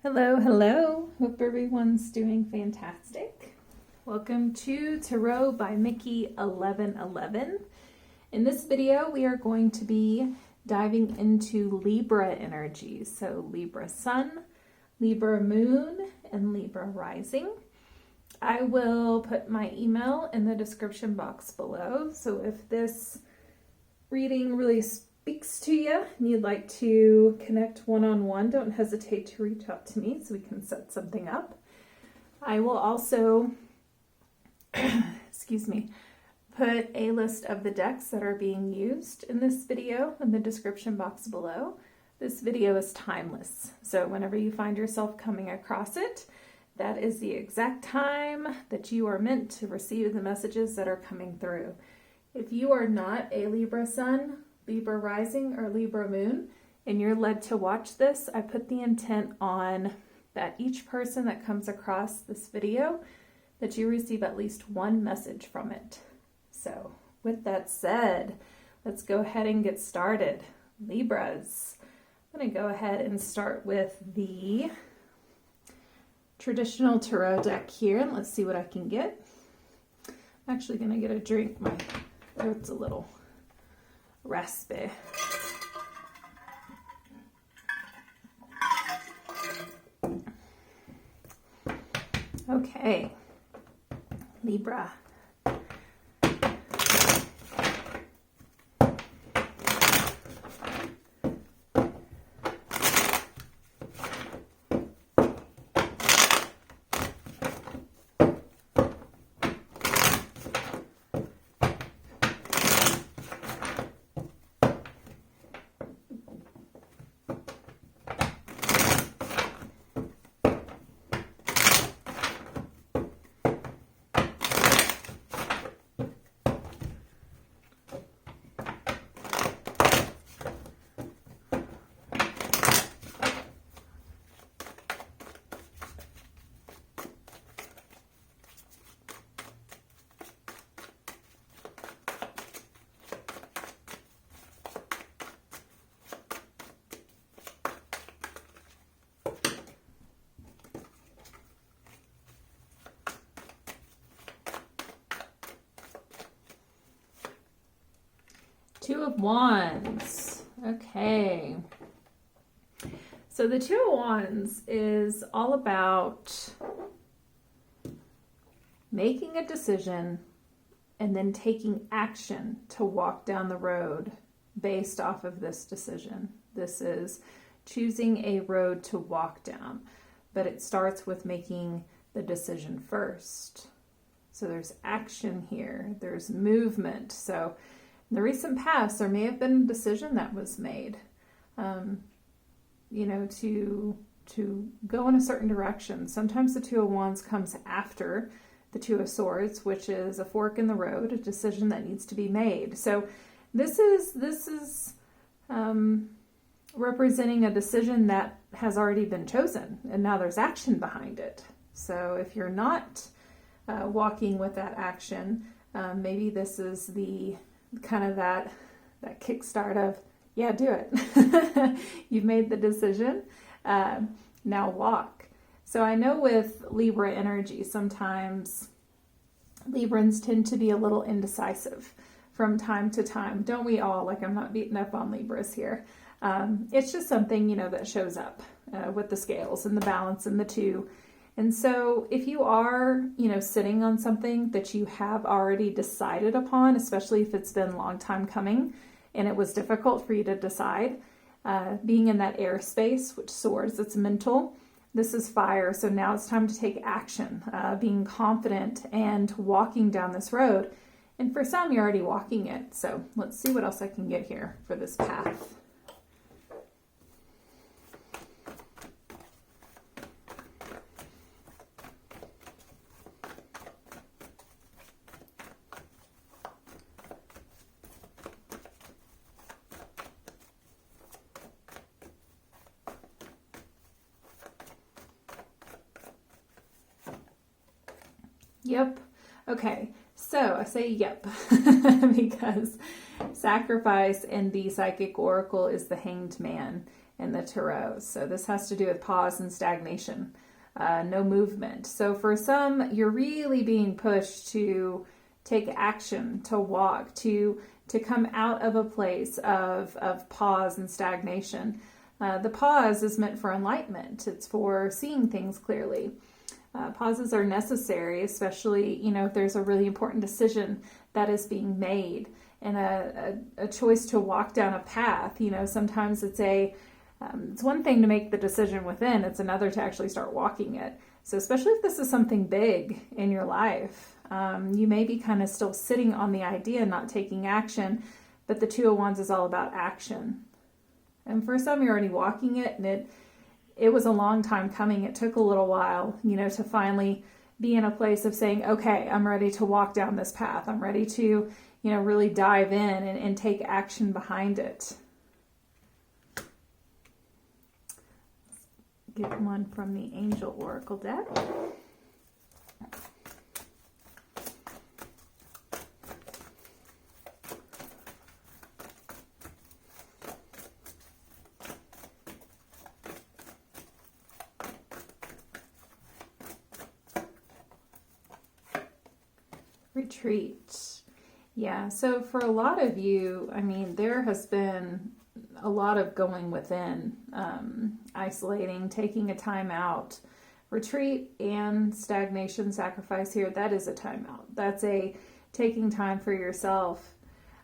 Hello, hello. Hope everyone's doing fantastic. Welcome to Tarot by Mickey 1111. In this video, we are going to be diving into Libra energies. So Libra Sun, Libra Moon, and Libra Rising. I will put my email in the description box below. So if this reading really speaks to you and you'd like to connect one-on-one, don't hesitate to reach out to me so we can set something up. I will also, excuse me, put a list of the decks that are being used in this video in the description box below. This video is timeless, so whenever you find yourself coming across it, that is the exact time that you are meant to receive the messages that are coming through. If you are not a Libra Sun, Libra Rising, or Libra Moon, and you're led to watch this, I put the intent on that each person that comes across this video, that you receive at least one message from it. So with that said, let's go ahead and get started. Libras. I'm going to go ahead and start with the traditional tarot deck here, and let's see what I can get. I'm actually going to get a drink. My throat's a little raspy. Okay, Libra. Two of Wands. Okay. So the Two of Wands is all about making a decision and then taking action to walk down the road based off of this decision. This is choosing a road to walk down, but it starts with making the decision first. So there's action here. There's movement. So in the recent past, there may have been a decision that was made, to go in a certain direction. Sometimes the Two of Wands comes after the Two of Swords, which is a fork in the road, a decision that needs to be made. So this is representing a decision that has already been chosen, and now there's action behind it. So if you're not walking with that action, maybe this is the kind of that kickstart of, yeah, do it. You've made the decision. Now walk. So I know with Libra energy, sometimes Librans tend to be a little indecisive from time to time. Don't we all? Like, I'm not beating up on Libras here. It's just something, that shows up with the scales and the balance and the two. And so if you are, sitting on something that you have already decided upon, especially if it's been a long time coming and it was difficult for you to decide, being in that air space, which Swords, it's mental, this is fire. So now it's time to take action, being confident and walking down this road. And for some, you're already walking it. So let's see what else I can get here for this path. Yep. Okay. So I say yep because sacrifice in the psychic oracle is the Hanged Man. in the tarot. So this has to do with pause and stagnation, no movement. So for some, you're really being pushed to take action, to walk, to come out of a place of pause and stagnation. The pause is meant for enlightenment. It's for seeing things clearly. Pauses are necessary, especially, if there's a really important decision that is being made and a choice to walk down a path. Sometimes it's one thing to make the decision within, it's another to actually start walking it. So especially if this is something big in your life, you may be kind of still sitting on the idea, not taking action, but the Two of Wands is all about action. And for some, you're already walking it, and it was a long time coming. It took a little while, to finally be in a place of saying, okay, I'm ready to walk down this path. I'm ready to, really dive in and take action behind it. Let's get one from the Angel Oracle deck. Retreat. Yeah, so for a lot of you, there has been a lot of going within, isolating, taking a time out. Retreat and stagnation, sacrifice here, that is a time out. That's a taking time for yourself.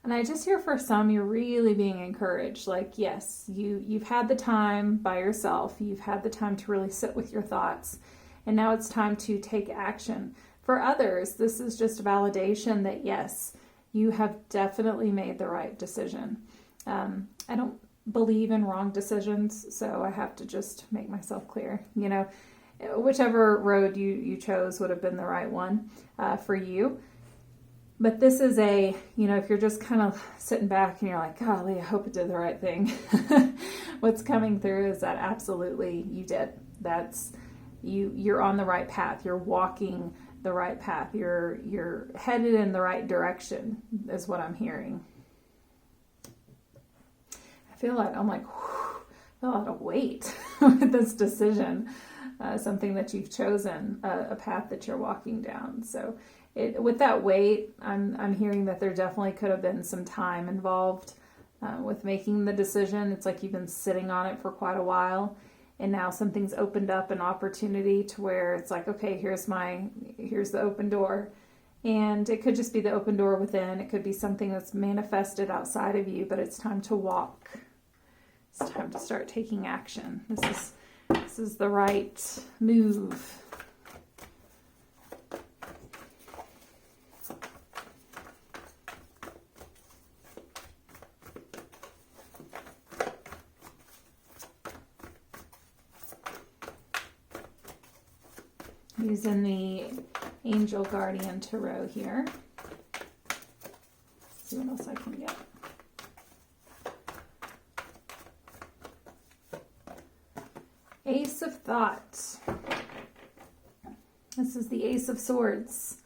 And I just hear for some, you're really being encouraged. Like, yes, you've had the time by yourself. You've had the time to really sit with your thoughts. And now it's time to take action. For others, this is just a validation that, yes, you have definitely made the right decision. I don't believe in wrong decisions, so I have to just make myself clear. Whichever road you chose would have been the right one for you. But this is if you're just kind of sitting back and you're like, golly, I hope it did the right thing. What's coming through is that absolutely you did. That's you're on the right path. You're walking the right path. You're headed in the right direction is what I'm hearing. I feel like a lot of weight with this decision, something that you've chosen, a path that you're walking down. So with that weight, I'm hearing that there definitely could have been some time involved with making the decision. It's like you've been sitting on it for quite a while. And now something's opened up an opportunity to where it's like, okay, here's the open door. And it could just be the open door within. It could be something that's manifested outside of you, but it's time to walk. It's time to start taking action. This is the right move. Using the Angel Guardian Tarot here. Let's see what else I can get. Ace of Thoughts. This is the Ace of Swords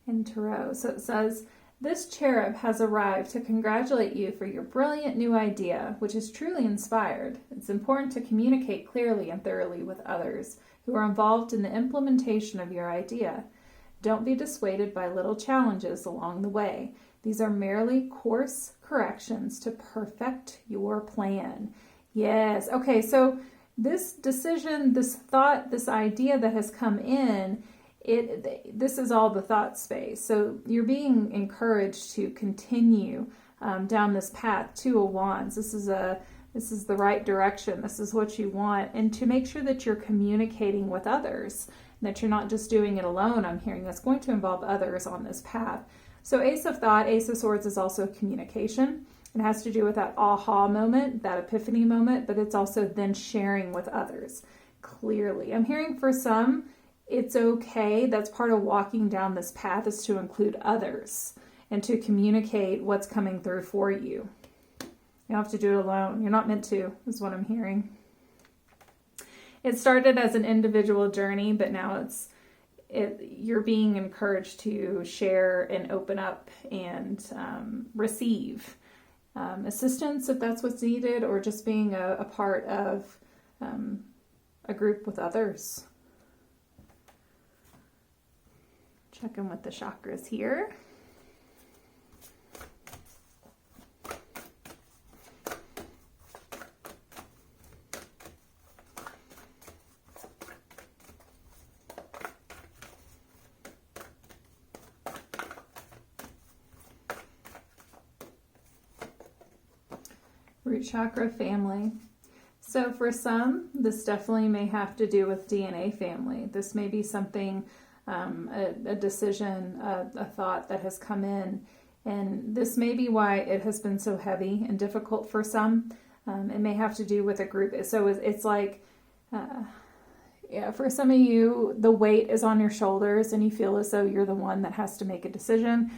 in Tarot. So it says, this cherub has arrived to congratulate you for your brilliant new idea, which is truly inspired. It's important to communicate clearly and thoroughly with others who are involved in the implementation of your idea. Don't be dissuaded by little challenges along the way. These are merely course corrections to perfect your plan. Yes. Okay, so this decision, this thought, this idea that has come in, this is all the thought space. So you're being encouraged to continue down this path. Two of Wands. This is the right direction. This is what you want. And to make sure that you're communicating with others, that you're not just doing it alone. I'm hearing that's going to involve others on this path. So Ace of Thought, Ace of Swords is also communication. It has to do with that aha moment, that epiphany moment, but it's also then sharing with others clearly. I'm hearing for some, it's okay. That's part of walking down this path, is to include others and to communicate what's coming through for you. You don't have to do it alone. You're not meant to, is what I'm hearing. It started as an individual journey, but now you're being encouraged to share and open up and receive assistance if that's what's needed, or just being a part of a group with others. Check in with the chakras here. Root chakra, family. So for some, this definitely may have to do with DNA family. This may be something, a decision, a thought that has come in, and this may be why it has been so heavy and difficult for some. It may have to do with a group. So it's like, for some of you, the weight is on your shoulders and you feel as though you're the one that has to make a decision,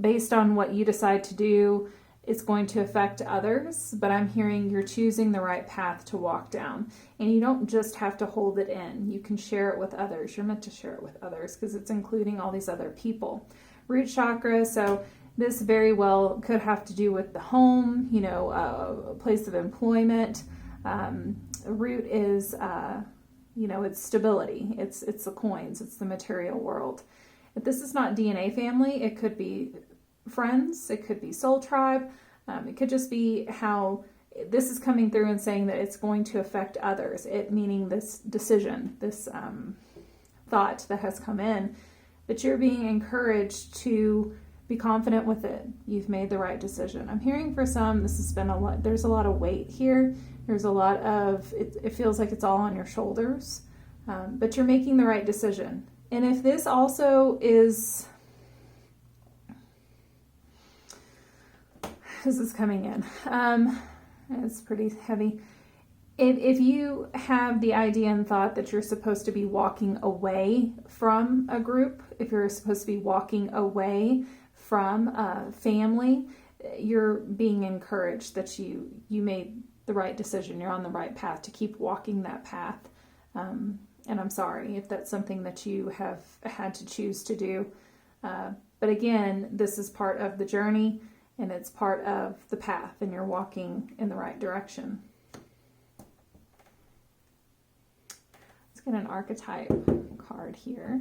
based on what you decide to do. It's going to affect others, but I'm hearing you're choosing the right path to walk down. And you don't just have to hold it in. You can share it with others. You're meant to share it with others because it's including all these other people. Root chakra, so this very well could have to do with the home, a place of employment. Root is, it's stability. It's the coins. It's the material world. If this is not DNA family, it could be friends, it could be soul tribe, it could just be how this is coming through and saying that it's going to affect others, it meaning this decision, this thought that has come in, that you're being encouraged to be confident with it. You've made the right decision. I'm hearing for some, this has been a lot, there's a lot of weight here, there's a lot of, it feels like it's all on your shoulders, but you're making the right decision. And if this also is, this is coming in. It's pretty heavy. If you have the idea and thought that you're supposed to be walking away from a group, if you're supposed to be walking away from a family, you're being encouraged that you made the right decision. You're on the right path to keep walking that path. And I'm sorry if that's something that you have had to choose to do. But again, this is part of the journey. And it's part of the path, and you're walking in the right direction. Let's get an archetype card here.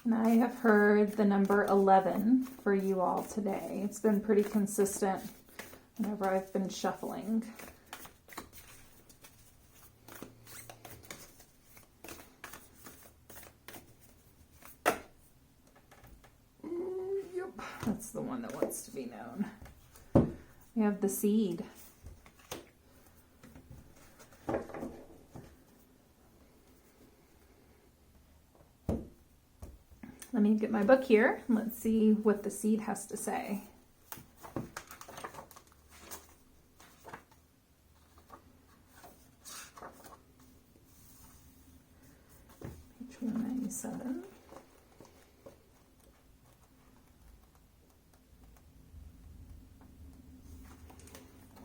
And I have heard the number 11 for you all today. It's been pretty consistent whenever I've been shuffling. That's the one that wants to be known. We have the seed. Let me get my book here. Let's see what the seed has to say. Page 197.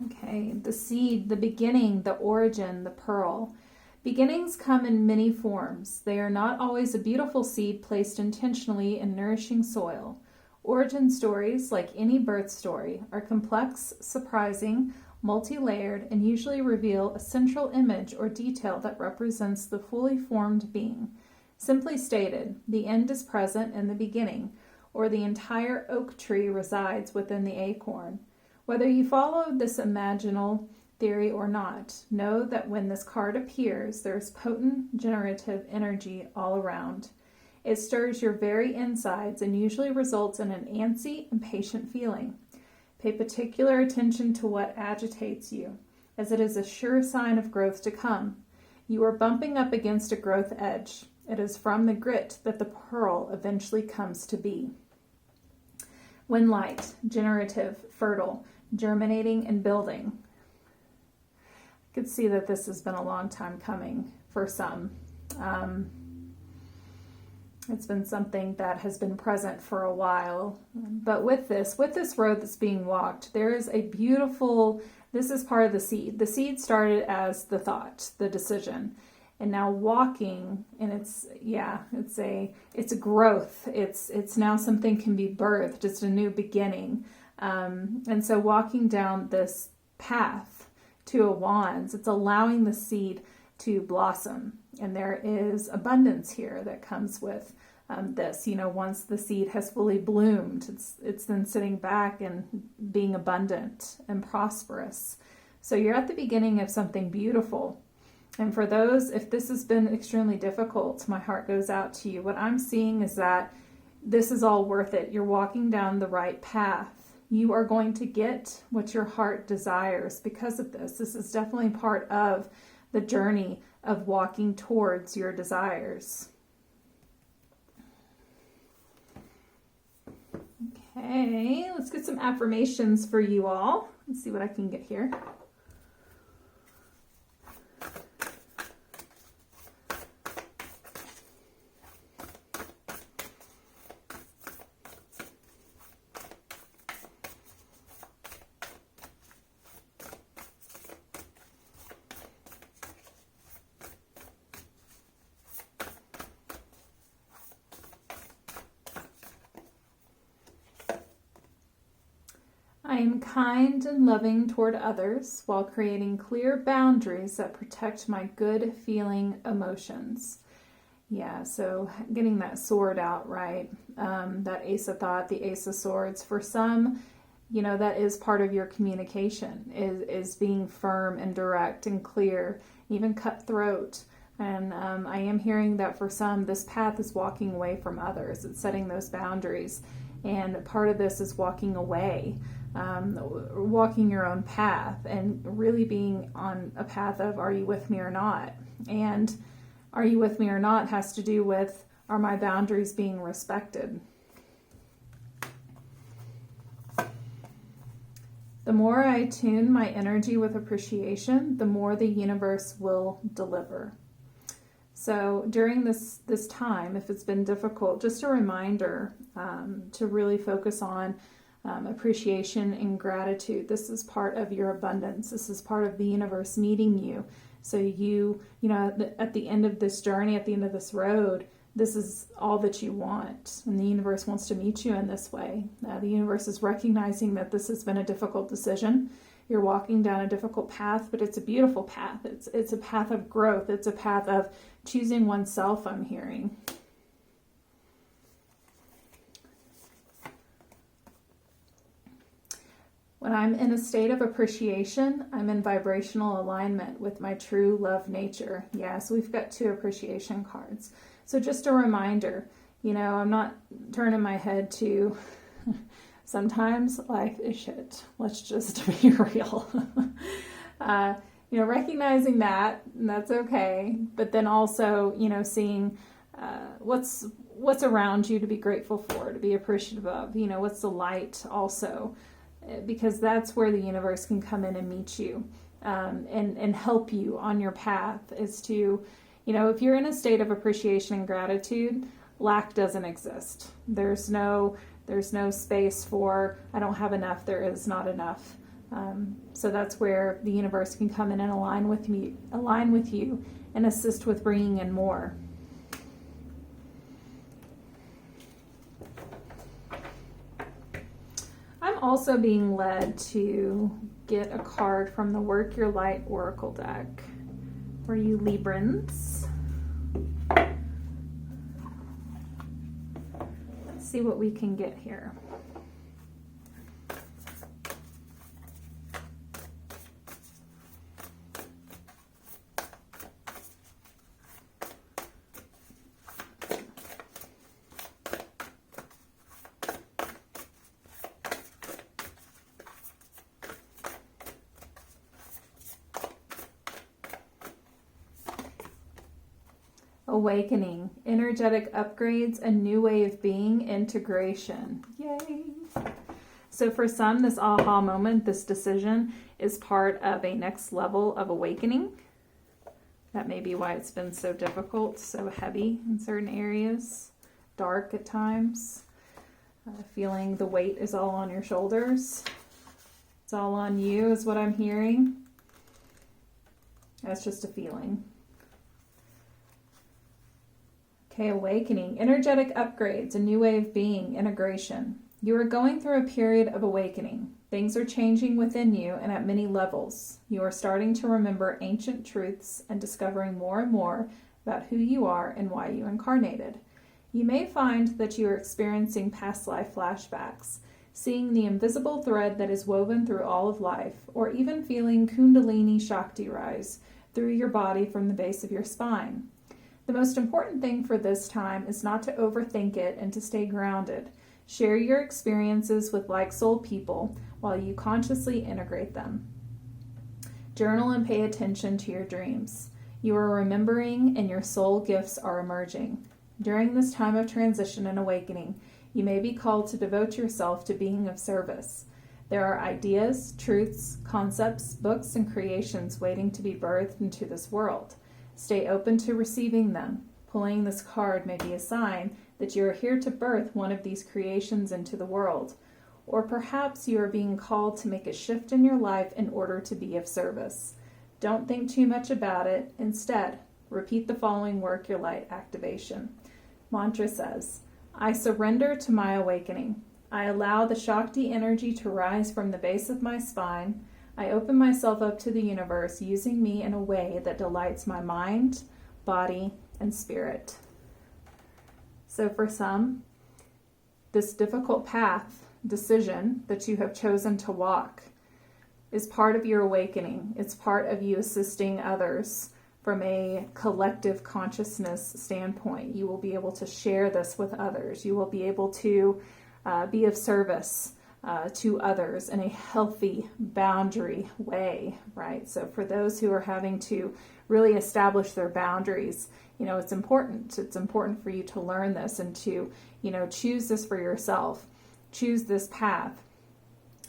Okay, the seed, the beginning, the origin, the pearl. Beginnings come in many forms. They are not always a beautiful seed placed intentionally in nourishing soil. Origin stories, like any birth story, are complex, surprising, multi-layered, and usually reveal a central image or detail that represents the fully formed being. Simply stated, the end is present in the beginning, or the entire oak tree resides within the acorn. Whether you follow this imaginal theory or not, know that when this card appears, there's potent generative energy all around. It stirs your very insides and usually results in an antsy, impatient feeling. Pay particular attention to what agitates you, as it is a sure sign of growth to come. You are bumping up against a growth edge. It is from the grit that the pearl eventually comes to be. When light, generative, fertile, germinating and building. I could see that this has been a long time coming for some. It's been something that has been present for a while. But with this road that's being walked, there is a beautiful, this is part of the seed. The seed started as the thought, the decision. and now walking, and it's a growth. It's now something can be birthed. It's a new beginning. And so walking down this path to a wands, it's allowing the seed to blossom, and there is abundance here that comes with this. Once the seed has fully bloomed, it's then sitting back and being abundant and prosperous. So you're at the beginning of something beautiful. And for those, if this has been extremely difficult, my heart goes out to you. What I'm seeing is that this is all worth it. You're walking down the right path. You are going to get what your heart desires because of this. This is definitely part of the journey of walking towards your desires. Okay, let's get some affirmations for you all. Let's see what I can get here. I am kind and loving toward others while creating clear boundaries that protect my good feeling emotions. Yeah, so getting that sword out, right? That Ace of Thought, the Ace of Swords. For some, that is part of your communication, is being firm and direct and clear, even cutthroat. And I am hearing that for some, this path is walking away from others. It's setting those boundaries. And part of this is walking away. Walking your own path and really being on a path of, are you with me or not? And are you with me or not has to do with, are my boundaries being respected? The more I tune my energy with appreciation, the more the universe will deliver. So during this time, if it's been difficult, just a reminder to really focus on appreciation and gratitude. This is part of your abundance. This is part of the universe meeting you. So at the end of this journey, at the end of this road, this is all that you want. And the universe wants to meet you in this way. The universe is recognizing that this has been a difficult decision. You're walking down a difficult path, but it's a beautiful path. It's a path of growth. It's a path of choosing oneself, I'm hearing. When I'm in a state of appreciation, I'm in vibrational alignment with my true love nature. Yeah, so we've got 2 appreciation cards. So just a reminder, I'm not turning my head to sometimes life is shit. Let's just be real. Recognizing that, and that's okay. But then also, seeing what's around you to be grateful for, to be appreciative of. What's the light also. Because that's where the universe can come in and meet you and help you on your path, is to, if you're in a state of appreciation and gratitude, lack doesn't exist. There's no space for, I don't have enough, there is not enough. So that's where the universe can come in and align with you and assist with bringing in more. I'm also being led to get a card from the Work Your Light Oracle deck for you Librans. Let's see what we can get here. Awakening, energetic upgrades, a new way of being, integration. Yay! So for some, this aha moment, this decision is part of a next level of awakening. That may be why it's been so difficult, so heavy in certain areas, dark at times, feeling the weight is all on your shoulders. It's all on you is what I'm hearing. That's just a feeling. Okay, awakening, energetic upgrades, a new way of being, integration. You are going through a period of awakening. Things are changing within you and at many levels. You are starting to remember ancient truths and discovering more and more about who you are and why you incarnated. You may find that you are experiencing past life flashbacks, seeing the invisible thread that is woven through all of life, or even feeling Kundalini Shakti rise through your body from the base of your spine. The most important thing for this time is not to overthink it and to stay grounded. Share your experiences with like-souled people while you consciously integrate them. Journal and pay attention to your dreams. You are remembering and your soul gifts are emerging. During this time of transition and awakening, you may be called to devote yourself to being of service. There are ideas, truths, concepts, books, and creations waiting to be birthed into this world. Stay open to receiving them. Pulling this card may be a sign that you are here to birth one of these creations into the world. Or perhaps you are being called to make a shift in your life in order to be of service. Don't think too much about it. Instead, repeat the following Work Your Light activation. Mantra says, I surrender to my awakening. I allow the Shakti energy to rise from the base of my spine. I open myself up to the universe, using me in a way that delights my mind, body, and spirit. So for some, this difficult path, decision that you have chosen to walk is part of your awakening. It's part of you assisting others from a collective consciousness standpoint. You will be able to share this with others. You will be able to be of service to others in a healthy boundary way, right? So for those who are having to really establish their boundaries, it's important. It's important for you to learn this and to, choose this for yourself. Choose this path.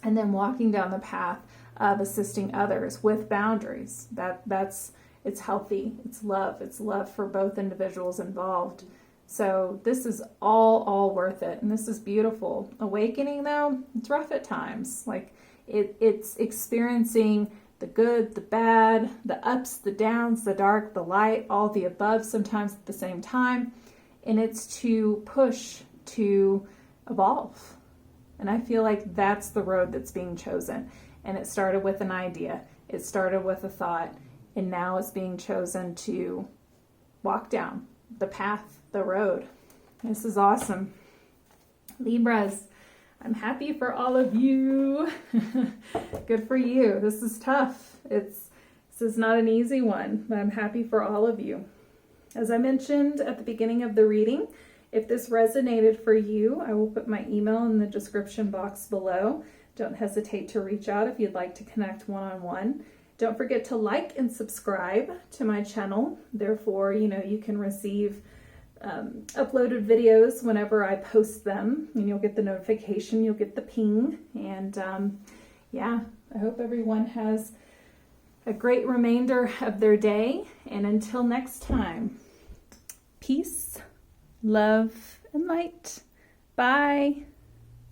And then walking down the path of assisting others with boundaries. It's healthy. It's love for both individuals involved. So this is all worth it. And this is beautiful. Awakening, though, it's rough at times. Like it's experiencing the good, the bad, the ups, the downs, the dark, the light, all the above sometimes at the same time. And it's to push to evolve. And I feel like that's the road that's being chosen. And it started with an idea. It started with a thought. And now it's being chosen to walk down the path, the road. This is awesome. Libras, I'm happy for all of you. Good for you. This is tough. This is not an easy one, but I'm happy for all of you. As I mentioned at the beginning of the reading, if this resonated for you, I will put my email in the description box below. Don't hesitate to reach out if you'd like to connect one-on-one. Don't forget to like and subscribe to my channel. Therefore, you can receive uploaded videos whenever I post them, and you'll get the notification, you'll get the ping. And I hope everyone has a great remainder of their day. And until next time, peace, love, and light. Bye.